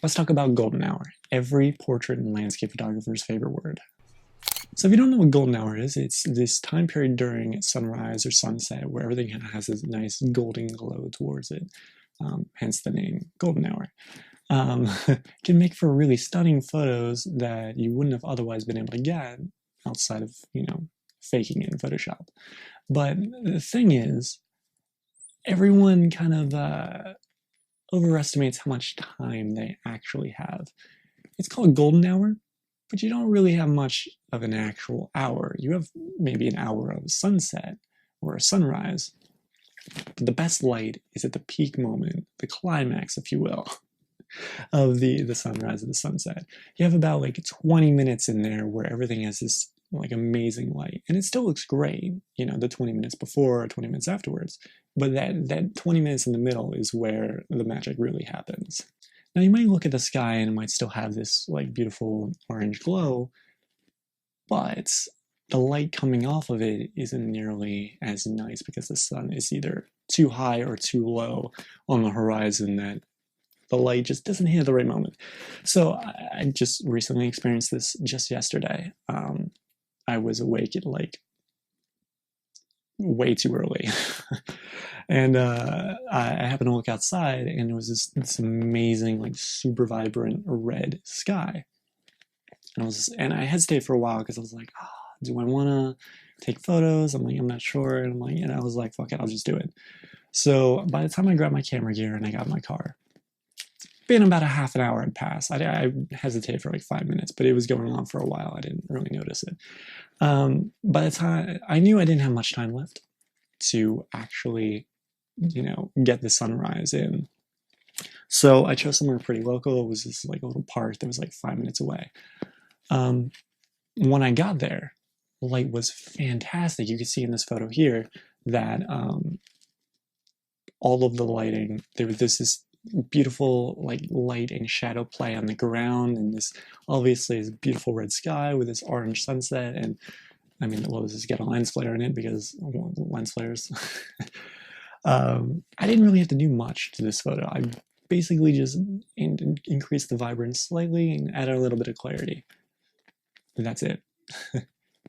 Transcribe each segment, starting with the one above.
Let's talk about golden hour, every portrait and landscape photographer's favorite word. So if you don't know what golden hour is, it's this time period during sunrise or sunset where everything kind of has this nice golden glow towards it, hence the name golden hour. Can make for really stunning photos that you wouldn't have otherwise been able to get outside of, faking it in Photoshop. But the thing is, everyone kind of overestimates how much time they actually have. It's called golden hour, but you don't really have much of an actual hour. You have maybe an hour of sunset or a sunrise, but the best light is at the peak moment, the climax, if you will, of the sunrise or the sunset. You have about like 20 minutes in there where everything has this like amazing light, and it still looks great, the 20 minutes before or 20 minutes afterwards, but that 20 minutes in the middle is where the magic really happens. Now you might look at the sky and it might still have this like beautiful orange glow, but the light coming off of it isn't nearly as nice because the sun is either too high or too low on the horizon that the light just doesn't hit at the right moment. So I just recently experienced this just yesterday. I was awake at like way too early. And I happened to look outside and it was this amazing, like super vibrant red sky. And I hesitated for a while because I was like, oh, do I want to take photos? I'm like, I'm not sure. And I'm like, I was like, fuck it, I'll just do it. So by the time I grabbed my camera gear and I got in my car, been about a half an hour had passed. I hesitated for like 5 minutes, but it was going on for a while. I didn't really notice it. By the time I knew I didn't have much time left to actually, get the sunrise in. So I chose somewhere pretty local. It was this like a little park that was like 5 minutes away. When I got there, the light was fantastic. You can see in this photo here that all of the lighting, there was this beautiful like light and shadow play on the ground, and this obviously is beautiful red sky with this orange sunset. And I mean, well, this has got a lens flare in it because lens flares. I didn't really have to do much to this photo. I basically just increased the vibrance slightly and added a little bit of clarity. And that's it.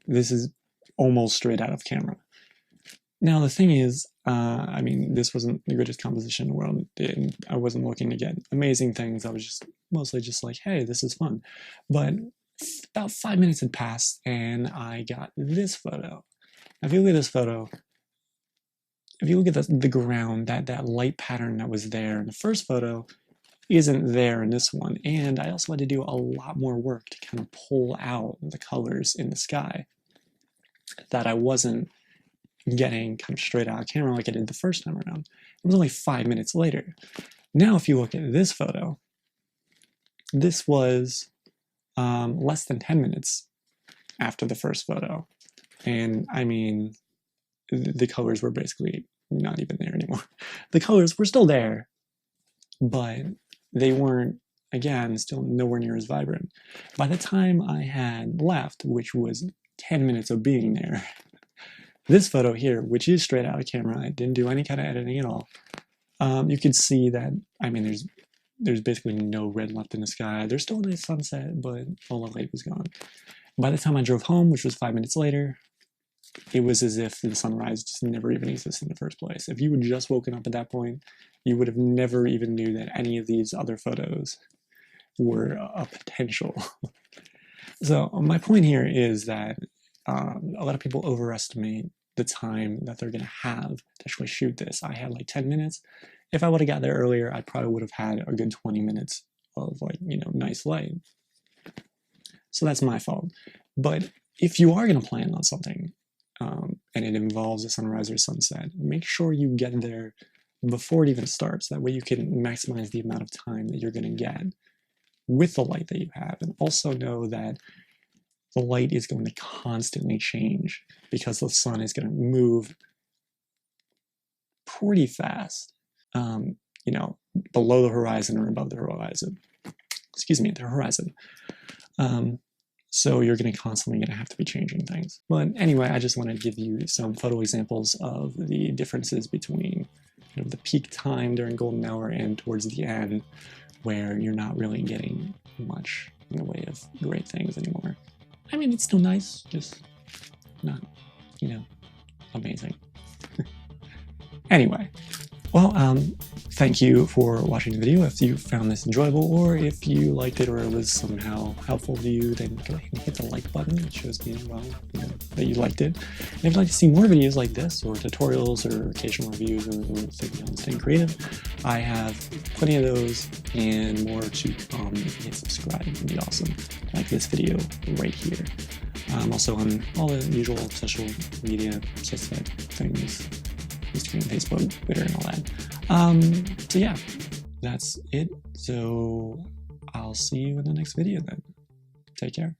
This is almost straight out of camera. Now, the thing is, this wasn't the greatest composition in the world. I wasn't looking to get amazing things. I was just mostly just like, hey, this is fun. But about 5 minutes had passed, and I got this photo. Now, if you look at this photo, if you look at the ground, that light pattern that was there in the first photo isn't there in this one. And I also had to do a lot more work to kind of pull out the colors in the sky that I wasn't getting kind of straight out of camera like I did the first time around. It was only 5 minutes later. Now, if you look at this photo, this was less than 10 minutes after the first photo. And I mean, the colors were basically not even there anymore. The colors were still there, but they weren't, again, still nowhere near as vibrant. By the time I had left, which was 10 minutes of being there, this photo here, which is straight out of camera, I didn't do any kind of editing at all. You can see that, there's basically no red left in the sky. There's still a nice sunset, but all the light was gone. By the time I drove home, which was 5 minutes later, it was as if the sunrise just never even existed in the first place. If you had just woken up at that point, you would have never even knew that any of these other photos were a potential. So my point here is that a lot of people overestimate the time that they're going to have to actually shoot this. I had like 10 minutes. If I would have got there earlier, I probably would have had a good 20 minutes of like, nice light. So that's my fault. But if you are going to plan on something and it involves a sunrise or sunset, make sure you get there before it even starts. That way you can maximize the amount of time that you're going to get with the light that you have. And also know that the light is going to constantly change because the sun is going to move pretty fast, below the horizon or above the horizon. Excuse me, the horizon. So you're going to constantly have to be changing things. But anyway, I just wanted to give you some photo examples of the differences between the peak time during golden hour and towards the end, where you're not really getting much in the way of great things anymore. I mean, it's still nice, just not, you know, amazing. Anyway, well, thank you for watching the video. If you found this enjoyable, or if you liked it or it was somehow helpful to you, then go ahead and hit the like button. It shows me, well, you know, that you liked it. And if you'd like to see more videos like this, or tutorials, or occasional reviews, or things on staying creative, I have plenty of those and more to come. If you hit subscribe, it would be awesome. Like this video right here. I'm also on all the usual social media things. Instagram, Facebook, Twitter, and all that. So yeah, that's it. So I'll see you in the next video then. Take care.